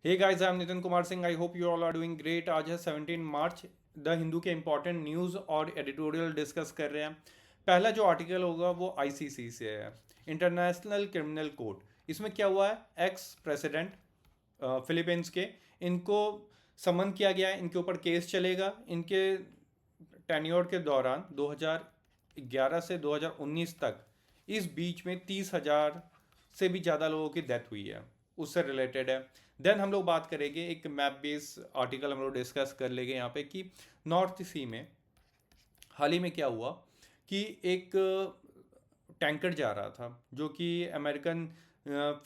Hey guys, I am Nitin Kumar Singh. I hope you all are doing great. आज है 17 March. The Hindu के important news और editorial discuss कर रहे हैं। पहला जो आर्टिकल होगा वो आईसीसी से है, इंटरनेशनल क्रिमिनल कोर्ट। इसमें क्या हुआ है, एक्स प्रेसिडेंट फिलीपींस के, इनको समन किया गया है। इनके ऊपर केस चलेगा। इनके टेन्योर के दौरान 2011 से 2019 तक इस बीच में 30,000 से भी ज़्यादा लोगों की डेथ हुई है, उससे रिलेटेड है। देन हम लोग बात करेंगे, एक मैप बेस आर्टिकल हम लोग डिस्कस कर लेंगे यहाँ पे कि नॉर्थ सी में हाल ही में क्या हुआ कि एक टैंकर जा रहा था जो कि अमेरिकन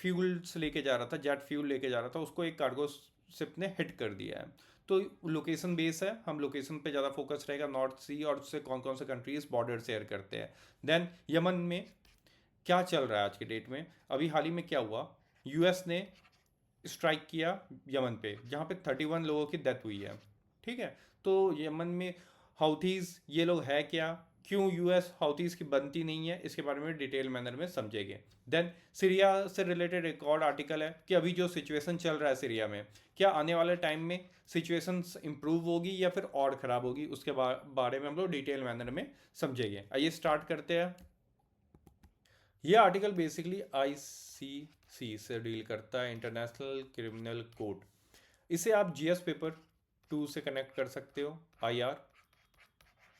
फ्यूल्स लेके जा रहा था, जेट फ्यूल लेके जा रहा था। उसको एक कार्गो शिप ने हिट कर दिया है। तो लोकेशन बेस है, हम लोकेशन पे ज़्यादा फोकस रहेगा, नॉर्थ सी और उससे कौन कौन से कंट्रीज बॉर्डर शेयर करते हैं। देन यमन में क्या चल रहा है आज के डेट में। अभी हाल ही में क्या हुआ, यूएस ने स्ट्राइक किया यमन पे, जहाँ पे 31 लोगों की डेथ हुई है। ठीक है। तो यमन में हाउथीज ये लोग है क्या, क्यों यूएस हाउथीज की बनती नहीं है, इसके बारे में डिटेल मैनर में समझेंगे। देन सीरिया से रिलेटेड एक और आर्टिकल है कि अभी जो सिचुएशन चल रहा है सीरिया में, क्या आने वाले टाइम में सिचुएशन इंप्रूव होगी या फिर और ख़राब होगी, उसके बारे में हम लोग डिटेल मैनर में समझेंगे। आइए स्टार्ट करते हैं। ये आर्टिकल बेसिकली आईसीसी से डील करता है, इंटरनेशनल क्रिमिनल कोर्ट। इसे आप जीएस पेपर 2 से कनेक्ट कर सकते हो, आईआर।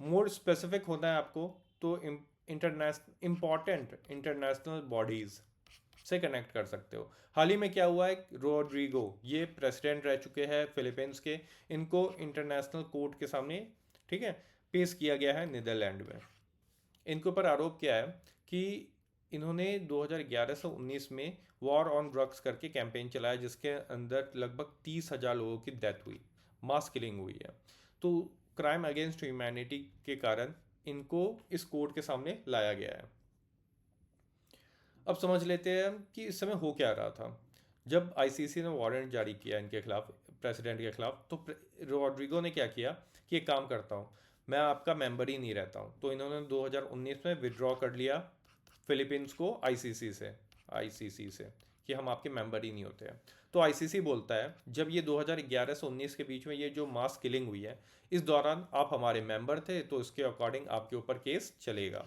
मोर स्पेसिफिक होना है आपको तो इंटरनेशनल इंपॉर्टेंट इंटरनेशनल बॉडीज से कनेक्ट कर सकते हो। हाल ही में क्या हुआ है, रोड्रिगो ये प्रेसिडेंट रह चुके हैं फिलीपींस के, इनको इंटरनेशनल कोर्ट के सामने, ठीक है, पेश किया गया है नीदरलैंड में। इनके ऊपर आरोप क्या है कि इन्होंने 2011 से 19 में वॉर ऑन ड्रग्स करके कैंपेन चलाया, जिसके अंदर लगभग 30,000 लोगों की डेथ हुई, मास किलिंग हुई है। तो क्राइम अगेंस्ट ह्यूमैनिटी के कारण इनको इस कोर्ट के सामने लाया गया है। अब समझ लेते हैं कि इस समय हो क्या रहा था। जब आईसीसी ने वारंट जारी किया इनके खिलाफ, प्रेसिडेंट के खिलाफ, तो रोड्रिगो ने क्या किया कि एक काम करता हूँ, मैं आपका मेंबर ही नहीं रहता हूँ। तो इन्होंने 2019 में विड्रॉ कर लिया फिलीपींस को आईसीसी से कि हम आपके मेंबर ही नहीं होते हैं। तो आईसीसी बोलता है जब ये 2011 से 19 के बीच में ये जो मास किलिंग हुई है, इस दौरान आप हमारे मेंबर थे, तो इसके अकॉर्डिंग आपके ऊपर केस चलेगा।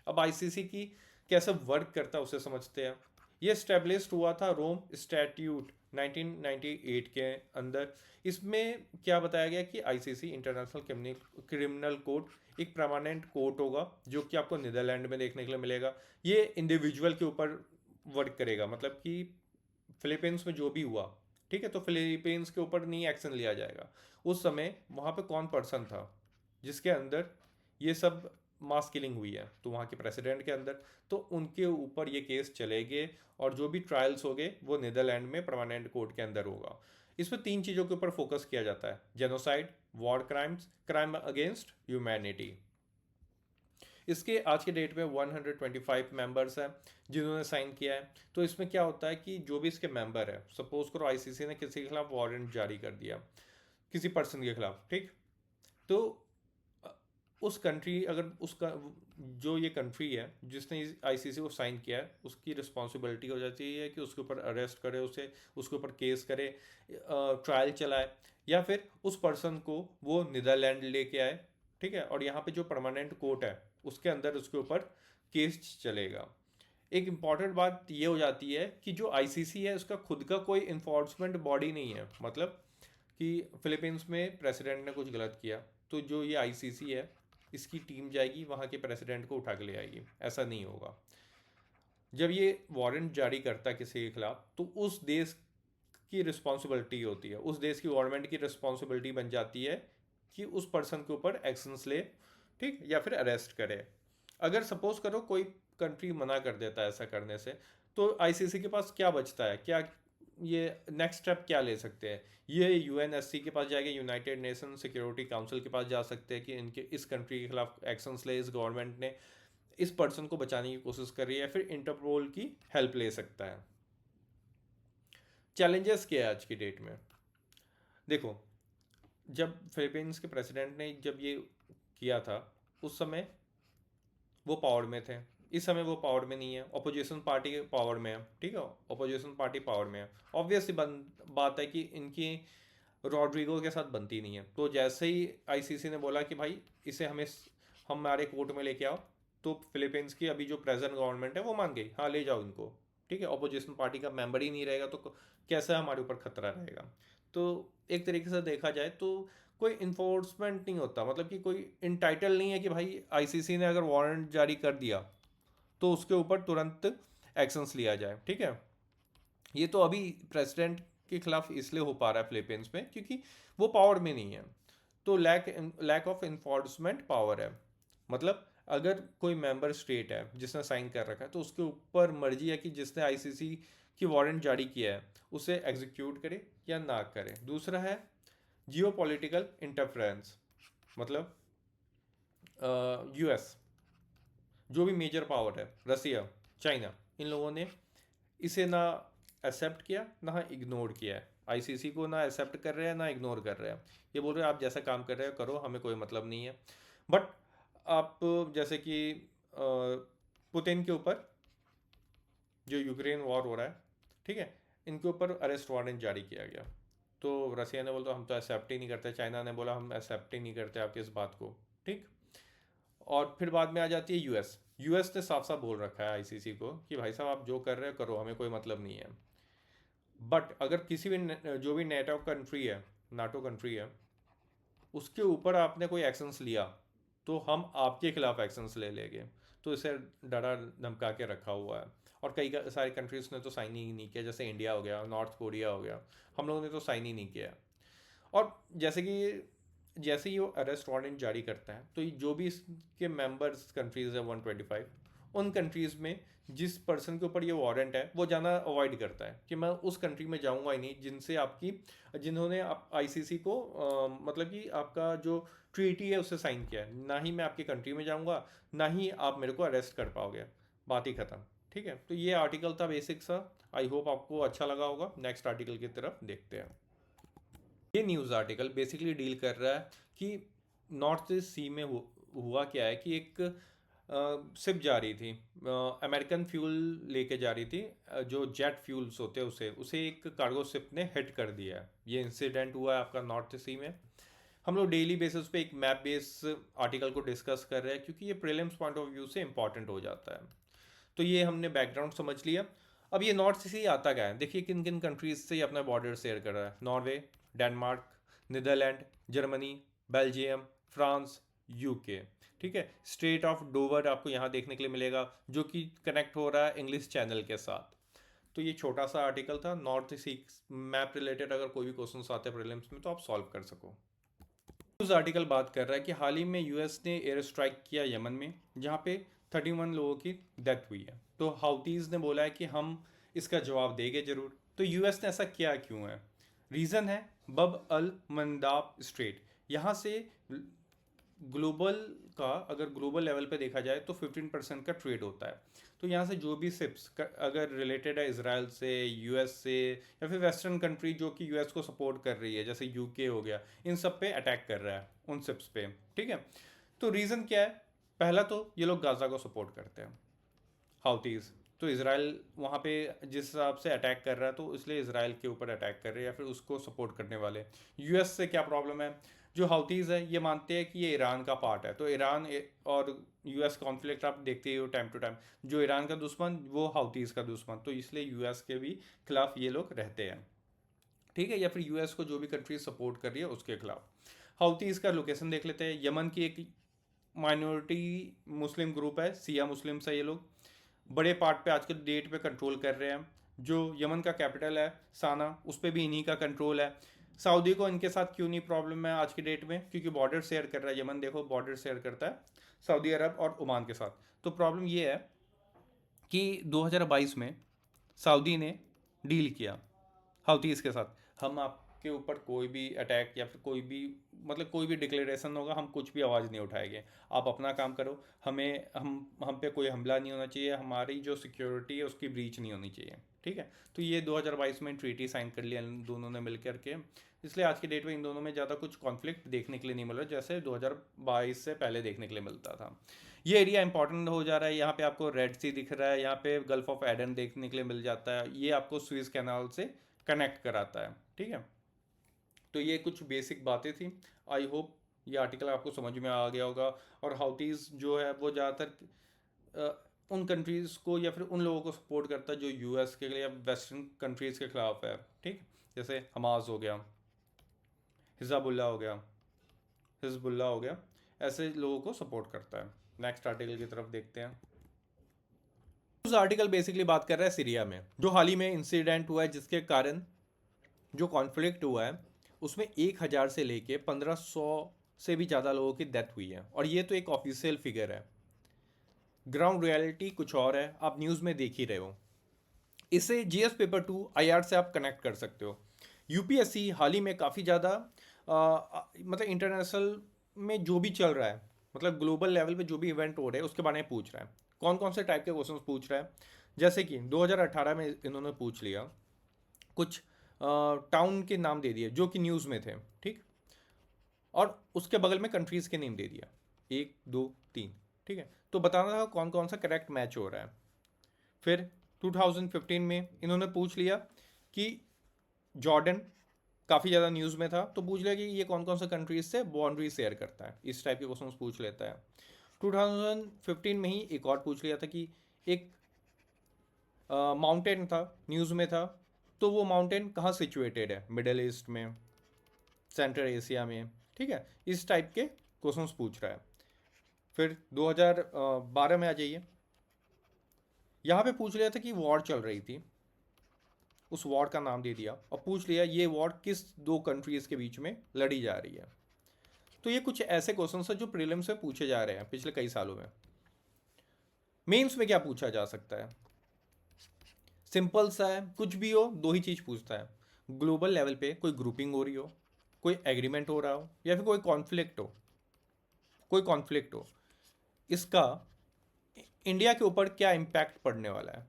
अब आईसीसी की कैसे वर्क करता है उसे समझते हैं। ये स्टैब्लिश्ड हुआ था रोम स्टैट्यूट 1998 के अंदर। इसमें क्या बताया गया कि आईसीसी इंटरनेशनल क्रिमिनल कोर्ट एक परमानेंट कोर्ट होगा, जो कि आपको नीदरलैंड में देखने के लिए मिलेगा। ये इंडिविजुअल के ऊपर वर्क करेगा, मतलब कि फिलीपींस में जो भी हुआ, ठीक है, तो फिलीपींस के ऊपर नहीं एक्शन लिया जाएगा। उस समय वहाँ पे कौन पर्सन था जिसके अंदर ये सब मास किलिंग हुई है, तो वहाँ के प्रेसिडेंट के अंदर, तो उनके ऊपर ये केस चलेंगे। और जो भी ट्रायल्स होंगे वो नीदरलैंड में परमानेंट कोर्ट के अंदर होगा। इसमें तीन चीज़ों के ऊपर फोकस किया जाता है, genocide, war crimes, crime against humanity. इसके आज के डेट में 125 मेंबर्स हैं जिन्होंने साइन किया है। तो इसमें क्या होता है कि जो भी इसके मेंबर है, सपोज करो आईसीसी ने किसी के खिलाफ वारंट जारी कर दिया, किसी पर्सन के खिलाफ, ठीक, तो उस कंट्री, अगर उसका जो ये कंट्री है जिसने इस आईसीसी को साइन किया है, उसकी रिस्पॉन्सिबिलिटी हो जाती है कि उसके ऊपर अरेस्ट करे, उसे उसके ऊपर केस करे, ट्रायल चलाए, या फिर उस पर्सन को वो नीदरलैंड लेके आए, ठीक है, और यहाँ पे जो परमानेंट कोर्ट है उसके अंदर उसके ऊपर केस चलेगा। एक इम्पॉर्टेंट बात ये हो जाती है कि जो आईसीसी है उसका खुद का कोई इन्फोर्समेंट बॉडी नहीं है। मतलब कि फिलीपींस में प्रेसिडेंट ने कुछ गलत किया, तो जो ये आईसीसी है इसकी टीम जाएगी वहाँ के प्रेसिडेंट को उठा के ले आएगी, ऐसा नहीं होगा। जब ये वारंट जारी करता है किसी के खिलाफ, तो उस देश की रिस्पॉन्सिबिलिटी होती है, उस देश की गवर्नमेंट की रिस्पॉन्सिबिलिटी बन जाती है कि उस पर्सन के ऊपर एक्शंस ले, ठीक, या फिर अरेस्ट करे। अगर सपोज करो कोई कंट्री मना कर देता है ऐसा करने से, तो आईसीसी के पास क्या बचता है, क्या ये नेक्स्ट स्टेप क्या ले सकते हैं। ये यूएनएससी के पास जाएगा, यूनाइटेड नेशन सिक्योरिटी काउंसिल के पास जा सकते हैं कि इनके इस कंट्री के खिलाफ एक्शंस ले, इस गवर्नमेंट ने इस पर्सन को बचाने की कोशिश कर रही है, फिर इंटरपोल की हेल्प ले सकता है। चैलेंजेस क्या है आज की डेट में, देखो, जब फिलीपींस के प्रेसिडेंट ने जब ये किया था, उस समय वो पावर में थे, इस समय वो पावर में नहीं है, अपोजिशन पार्टी पावर में है, ठीक है, अपोजिशन पार्टी पावर में है। ऑब्वियस बात है कि इनकी रॉड्रिगो के साथ बनती नहीं है। तो जैसे ही आईसीसी ने बोला कि भाई इसे हमारे कोर्ट में लेके आओ, तो फिलीपींस की अभी जो प्रेजेंट गवर्नमेंट है वो मान गई, हाँ ले जाओ इनको, ठीक है, अपोजिशन पार्टी का मेंबर ही नहीं रहेगा तो कैसा हमारे ऊपर खतरा रहेगा। तो एक तरीके से देखा जाए तो कोई इन्फोर्समेंट नहीं होता, मतलब कि कोई इंटाइटल नहीं है कि भाई आईसीसी ने अगर वारंट जारी कर दिया तो उसके ऊपर तुरंत एक्शंस लिया जाए, ठीक है। ये तो अभी प्रेसिडेंट के खिलाफ इसलिए हो पा रहा है फिलीपींस में क्योंकि वो पावर में नहीं है, तो लैक ऑफ इन्फोर्समेंट पावर है। मतलब अगर कोई मेंबर स्टेट है जिसने साइन कर रखा है तो उसके ऊपर मर्जी है कि जिसने आईसीसी की वारंट जारी किया है उसे एग्जीक्यूट करे या ना करे। दूसरा है जियो पॉलिटिकल इंटरफ्रेंस, मतलब यूएस, जो भी मेजर पावर है, रसिया, चाइना, इन लोगों ने इसे ना एक्सेप्ट किया ना इग्नोर किया है। आईसीसी को ना एक्सेप्ट कर रहे हैं ना इग्नोर कर रहे हैं। ये बोल रहे हैं आप जैसा काम कर रहे हो करो, हमें कोई मतलब नहीं है। बट आप जैसे कि पुतिन के ऊपर जो यूक्रेन वॉर हो रहा है, ठीक है, इनके ऊपर अरेस्ट वारंट जारी किया गया। तो रसिया ने बोला हम तो एक्सेप्ट ही नहीं करते, चाइना ने बोला हम एक्सेप्ट ही नहीं करते आपकी इस बात को, ठीक। और फिर बाद में आ जाती है यूएस। यूएस ने साफ साफ बोल रखा है आईसीसी को कि भाई साहब आप जो कर रहे हो करो, हमें कोई मतलब नहीं है। बट अगर किसी भी जो भी नेटो कंट्री है, नाटो कंट्री है, उसके ऊपर आपने कोई एक्शंस लिया तो हम आपके खिलाफ एक्शंस ले लेंगे। तो इसे डरा धमका के रखा हुआ है। और कई सारी कंट्रीज ने तो साइन ही नहीं किया, जैसे इंडिया हो गया, नॉर्थ कोरिया हो गया, हम लोगों ने तो साइन ही नहीं किया। और जैसे ही वो अरेस्ट वारंट जारी करता है तो ये जो भी इसके मेंबर्स कंट्रीज है 125, उन कंट्रीज़ में जिस पर्सन के ऊपर ये वारंट है वो जाना अवॉइड करता है कि मैं उस कंट्री में जाऊंगा ही नहीं जिनसे जिन्होंने आईसीसी को मतलब कि आपका जो ट्रीटी है उससे साइन किया है, ना ही मैं आपकी कंट्री में जाऊंगा, ना ही आप मेरे को अरेस्ट कर पाओगे, बात ही खत्म, ठीक है। तो ये आर्टिकल था बेसिक सा। आई होप आपको अच्छा लगा होगा। नेक्स्ट आर्टिकल की तरफ देखते हैं। ये न्यूज़ आर्टिकल बेसिकली डील कर रहा है कि नॉर्थ ईस्ट सी में हुआ क्या है कि एक शिप जा रही थी, अमेरिकन फ्यूल लेके जा रही थी, जो जेट फ्यूल्स होते हैं उसे एक कार्गो शिप ने हिट कर दिया है। ये इंसिडेंट हुआ है आपका नॉर्थ सी में। हम लोग डेली बेसिस पे एक मैप बेस आर्टिकल को डिस्कस कर रहे हैं क्योंकि ये प्रीलिम्स पॉइंट ऑफ व्यू से इंपॉर्टेंट हो जाता है। तो ये हमने बैकग्राउंड समझ लिया। अब ये नॉर्थ सी आता क्या है, देखिए किन किन कंट्रीज से ये अपना बॉर्डर शेयर कर रहा है। Norway, Denmark, Netherland, Germany, Belgium, France, UK, ठीक है। स्ट्रेट ऑफ डोवर आपको यहाँ देखने के लिए मिलेगा जो कि कनेक्ट हो रहा है इंग्लिश चैनल के साथ। तो ये छोटा सा आर्टिकल था नॉर्थ सी मैप रिलेटेड। अगर कोई भी क्वेश्चन आते हैं प्रीलिम्स में तो आप सॉल्व कर सको। न्यूज़ आर्टिकल बात कर रहा है कि हाल ही में यूएस ने एयर स्ट्राइक किया यमन में, जहाँ पे 31 लोगों की डेथ हुई है। तो हाउतीज़ ने बोला है कि हम इसका जवाब देंगे ज़रूर। तो यूएस ने ऐसा किया क्यों है? रीज़न है बब अल मंदाब स्ट्रेट। यहाँ से ग्लोबल का, अगर ग्लोबल लेवल पे देखा जाए तो 15% का ट्रेड होता है। तो यहाँ से जो भी शिप्स अगर रिलेटेड है इसराइल से, यूएस से, या फिर वेस्टर्न कंट्री जो कि यूएस को सपोर्ट कर रही है जैसे यूके हो गया, इन सब पे अटैक कर रहा है उन शिप्स पे, ठीक है। तो रीज़न क्या है? पहला तो ये लोग गाज़ा को सपोर्ट करते हैं, हाउतीज़। तो इसराइल वहाँ पे जिस हिसाब से अटैक कर रहा है तो इसलिए इसराइल के ऊपर अटैक कर रहे हैं या फिर उसको सपोर्ट करने वाले। यूएस से क्या प्रॉब्लम है? जो हाउतीज़ है ये मानते हैं कि ये ईरान का पार्ट है। तो ईरान और यूएस कॉन्फ्लिक्ट आप देखते ही हो टाइम टू टाइम, जो ईरान का दुश्मन वो हाउतीज़ का दुश्मन, तो इसलिए यूएस के भी खिलाफ ये लोग रहते हैं, ठीक है। या फिर यूएस को जो भी कंट्री सपोर्ट कर रही है उसके खिलाफ। हाउतीज़ का लोकेशन देख लेते हैं। यमन की एक माइनॉरिटी मुस्लिम ग्रुप है, सिया मुस्लिम्स है। ये लोग बड़े पार्ट पे आज के डेट पे कंट्रोल कर रहे हैं। जो यमन का कैपिटल है साना, उस पर भी इन्हीं का कंट्रोल है। सऊदी को इनके साथ क्यों नहीं प्रॉब्लम है आज की डेट में? क्योंकि बॉर्डर शेयर कर रहा है यमन, देखो बॉर्डर शेयर करता है सऊदी अरब और ओमान के साथ। तो प्रॉब्लम ये है कि 2022 में सऊदी ने डील किया हाउतीज़ के साथ, हम आप आपके ऊपर कोई भी अटैक या फिर कोई भी मतलब कोई भी डिक्लेरेशन होगा, हम कुछ भी आवाज़ नहीं उठाएंगे। आप अपना काम करो, हम पे कोई हमला नहीं होना चाहिए, हमारी जो सिक्योरिटी है उसकी ब्रीच नहीं होनी चाहिए, ठीक है। तो ये 2022 में ट्रीटी साइन कर लिया इन दोनों ने मिल के, इसलिए आज की डेट में इन दोनों में ज़्यादा कुछ कॉन्फ्लिक्ट देखने के लिए नहीं मिल रहा जैसे 2022 से पहले देखने के लिए मिलता था। ये एरिया इंपॉर्टेंट हो जा रहा है, यहाँ पे आपको रेड सी दिख रहा है, यहाँ पे गल्फ ऑफ एडन देखने के लिए मिल जाता है, ये आपको स्विस कैनाल से कनेक्ट कराता है, ठीक है। तो ये कुछ बेसिक बातें थी। आई होप ये आर्टिकल आपको समझ में आ गया होगा। और हाउथीज़ जो है वो ज़्यादातर उन कंट्रीज़ को या फिर उन लोगों को सपोर्ट करता है जो यूएस के या वेस्टर्न कंट्रीज़ के खिलाफ है, ठीक। जैसे हमास हो गया, हिज़ाबुल्ला हो गया, हिजबुल्ला हो गया, ऐसे लोगों को सपोर्ट करता है। नेक्स्ट आर्टिकल की तरफ देखते हैं। उस आर्टिकल बेसिकली बात कर रहा है सीरिया में जो हाल ही में इंसिडेंट हुआ है, जिसके कारण जो कॉन्फ्लिक्ट हुआ है उसमें 1000 से लेके 1500 से भी ज़्यादा लोगों की डेथ हुई है। और ये तो एक ऑफिशियल फिगर है, ग्राउंड रियलिटी कुछ और है, आप न्यूज़ में देख ही रहे हो। इसे जीएस पेपर 2 आईआर से आप कनेक्ट कर सकते हो। यूपीएससी हाल ही में काफ़ी ज़्यादा मतलब इंटरनेशनल में जो भी चल रहा है, मतलब ग्लोबल लेवल पे जो भी इवेंट हो रहे हैं उसके बारे में पूछ रहा है। कौन कौन से टाइप के क्वेश्चंस पूछ रहा है, जैसे कि 2018 में इन्होंने पूछ लिया कुछ टाउन के नाम दे दिए जो कि न्यूज़ में थे, ठीक। और उसके बगल में कंट्रीज़ के नेम दे दिया 1 2 3, ठीक है। तो बताना था कौन कौन सा करेक्ट मैच हो रहा है। फिर 2015 में इन्होंने पूछ लिया कि जॉर्डन काफ़ी ज़्यादा न्यूज़ में था, तो पूछ लिया कि ये कौन कौन सा कंट्रीज से बाउंड्री शेयर करता है, इस टाइप के क्वेश्चन पूछ लेता है। 2015 में ही एक और पूछ लिया था कि एक माउंटेन था, न्यूज़ में था, तो वो माउंटेन कहाँ सिचुएटेड है, मिडल ईस्ट में, सेंट्रल एशिया में, ठीक है। इस टाइप के क्वेश्चंस पूछ रहा है। फिर 2012 में आ जाइए, यहाँ पे पूछ लिया था कि वॉर चल रही थी, उस वॉर का नाम दे दिया और पूछ लिया ये वॉर किस दो कंट्रीज़ के बीच में लड़ी जा रही है। तो ये कुछ ऐसे क्वेश्चंस हैं जो प्रीलिम्स में पूछे जा रहे हैं पिछले कई सालों में। मेंस में क्या पूछा जा सकता है, सिंपल सा है, कुछ भी हो, दो ही चीज़ पूछता है। ग्लोबल लेवल पे कोई ग्रुपिंग हो रही हो, कोई एग्रीमेंट हो रहा हो, या फिर कोई कॉन्फ्लिक्ट हो, इसका इंडिया के ऊपर क्या इम्पैक्ट पड़ने वाला है,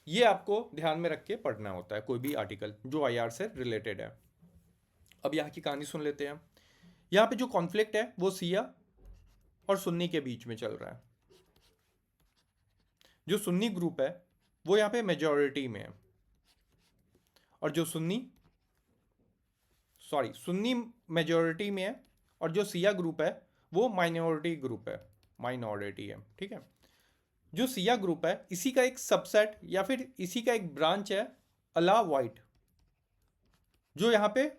ये आपको ध्यान में रख के पढ़ना होता है कोई भी आर्टिकल जो आईआर से रिलेटेड है। अब यहाँ की कहानी सुन लेते हैं। यहाँ पे जो कॉन्फ्लिक्ट है वो सिया और सुन्नी के बीच में चल रहा है। जो सुन्नी ग्रुप है वो यहाँ पे मेजॉरिटी में है, और जो सुन्नी मेजॉरिटी में है, और जो सिया ग्रुप है वो माइनॉरिटी है, ठीक है। जो सिया ग्रुप है इसी का एक सबसेट या फिर इसी का एक ब्रांच है अला वाइट, जो यहाँ पे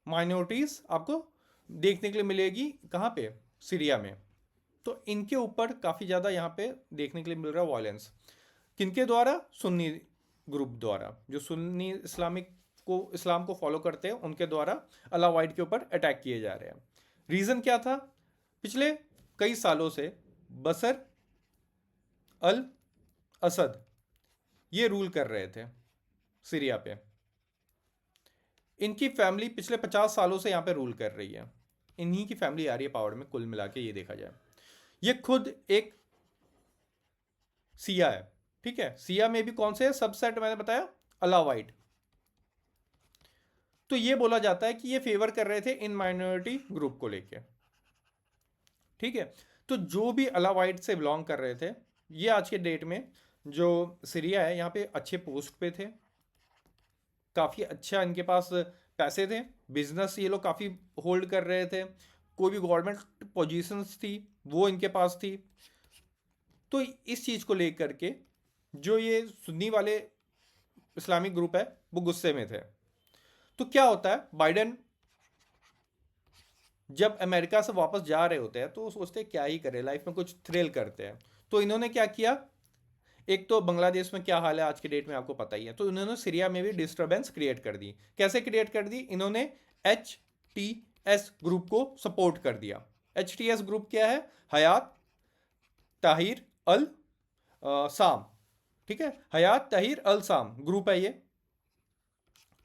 माइनॉरिटीज आपको देखने के लिए मिलेगी कहाँ पे, सीरिया में। तो इनके ऊपर काफ़ी ज़्यादा यहाँ पे देखने के लिए मिल रहा है वायलेंस, किनके द्वारा, सुन्नी ग्रुप द्वारा, जो सुन्नी इस्लाम को फॉलो करते हैं उनके द्वारा अल्लाह वाइट के ऊपर अटैक किए जा रहे हैं। रीज़न क्या था, पिछले कई सालों से बसर अल असद ये रूल कर रहे थे सीरिया पे। इनकी फैमिली पिछले 50 सालों से यहाँ पे रूल कर रही है, इन्हीं की फैमिली आ रही है पावर में, कुल मिला के ये देखा जाए। ये खुद एक सिया है, ठीक है। सिया में भी कौन से सबसेट मैंने बताया, अलावाइट। तो ये बोला जाता है कि ये फेवर कर रहे थे इन माइनॉरिटी ग्रुप को लेके, ठीक है। तो जो भी अलावाइट से बिलोंग कर रहे थे, ये आज के डेट में जो सीरिया है यहाँ पे अच्छे पोस्ट पे थे, काफ़ी अच्छा इनके पास पैसे थे, बिजनेस ये लोग काफ़ी होल्ड कर रहे थे, कोई भी गवर्नमेंट पोजीशंस थी वो इनके पास थी। तो इस चीज़ को लेकर के जो ये सुन्नी वाले इस्लामिक ग्रुप है वो गुस्से में थे। तो क्या होता है, बाइडेन जब अमेरिका से वापस जा रहे होते हैं तो सोचते हैं क्या ही करें लाइफ में, कुछ थ्रिल करते हैं। तो इन्होंने क्या किया, एक तो बांग्लादेश में क्या हाल है आज के डेट में आपको पता ही है, तो इन्होंने सीरिया में भी डिस्टर्बेंस क्रिएट कर दी। कैसे क्रिएट कर दी, इन्होंने HTS ग्रुप को सपोर्ट कर दिया। HTS ग्रुप क्या है, हयात ताहिर अल साम, ठीक है, हयात ताहिर अल साम ग्रुप है ये।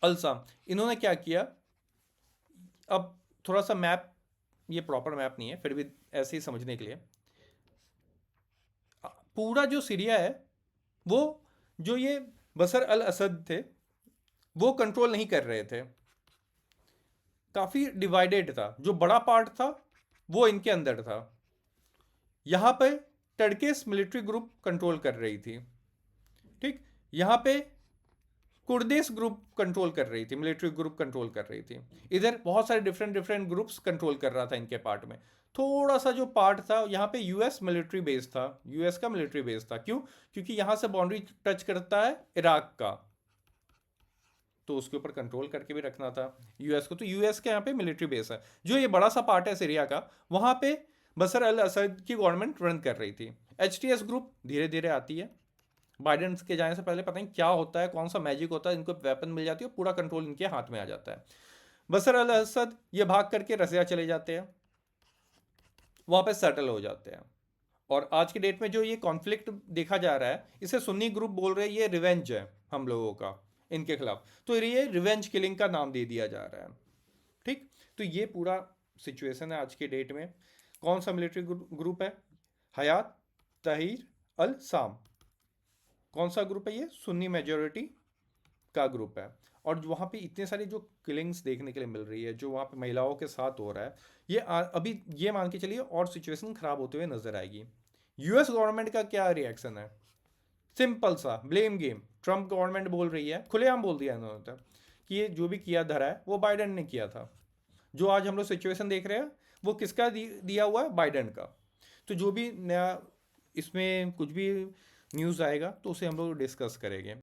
अलसाम, इन्होंने क्या किया, अब थोड़ा सा मैप, ये प्रॉपर मैप नहीं है फिर भी ऐसे ही समझने के लिए, पूरा जो सीरिया है वो, जो ये बशर अल असद थे वो कंट्रोल नहीं कर रहे थे, काफ़ी डिवाइडेड था, जो बड़ा पार्ट था वो इनके अंदर था। यहाँ पे टर्किश मिलिट्री ग्रुप कंट्रोल कर रही थी, ठीक, यहाँ पे कुर्दिश ग्रुप कंट्रोल कर रही थी, मिलिट्री ग्रुप कंट्रोल कर रही थी, इधर बहुत सारे डिफरेंट डिफरेंट ग्रुप्स कंट्रोल कर रहा था इनके पार्ट में। थोड़ा सा जो पार्ट था यहाँ पे यूएस मिलिट्री बेस था, यूएस का मिलिट्री बेस था, क्यों, क्योंकि यहाँ से बाउंड्री टच करता है इराक का, तो उसके ऊपर कंट्रोल करके भी रखना था यूएस को, तो यूएस के यहाँ पे मिलिट्री बेस है। जो ये बड़ा सा पार्ट है सीरिया का, वहाँ पे बशर अल असद की गवर्नमेंट रन कर रही थी। एचटीएस ग्रुप धीरे धीरे आती है, बाइडेन के जाने से पहले पता नहीं क्या होता है, कौन सा मैजिक होता है, इनको वेपन मिल जाती है, पूरा कंट्रोल इनके हाथ में आ जाता है। बशर अल असद ये भाग करके रसिया चले जाते हैं, वहाँ पे सेटल हो जाते हैं। और आज की डेट में जो ये कॉन्फ्लिक्ट देखा जा रहा है, इसे सुन्नी ग्रुप बोल रहे हैं ये रिवेंज है हम लोगों का इनके खिलाफ, तो ये रिवेंज किलिंग का नाम दे दिया जा रहा है, ठीक। तो ये पूरा सिचुएशन है आज की डेट में। कौन सा मिलिट्री ग्रुप है, हयात तहीर अल शाम, कौन सा ग्रुप है, ये सुन्नी मेजोरिटी का ग्रुप है। और वहाँ पे इतने सारे जो किलिंग्स देखने के लिए मिल रही है, जो वहाँ पे महिलाओं के साथ हो रहा है, ये अभी ये मान के चलिए और सिचुएशन खराब होते हुए नजर आएगी। यूएस गवर्नमेंट का क्या रिएक्शन है, सिंपल सा ब्लेम गेम, ट्रम्प गवर्नमेंट बोल रही है, खुलेआम बोल दिया इन्होंने तो, कि ये जो भी किया धरा है वो बाइडेन ने किया था। जो आज हम लोग सिचुएशन देख रहे हैं वो किसका दिया हुआ है, बाइडेन का। तो जो भी नया इसमें कुछ भी न्यूज़ आएगा तो उसे हम लोग डिस्कस करेंगे।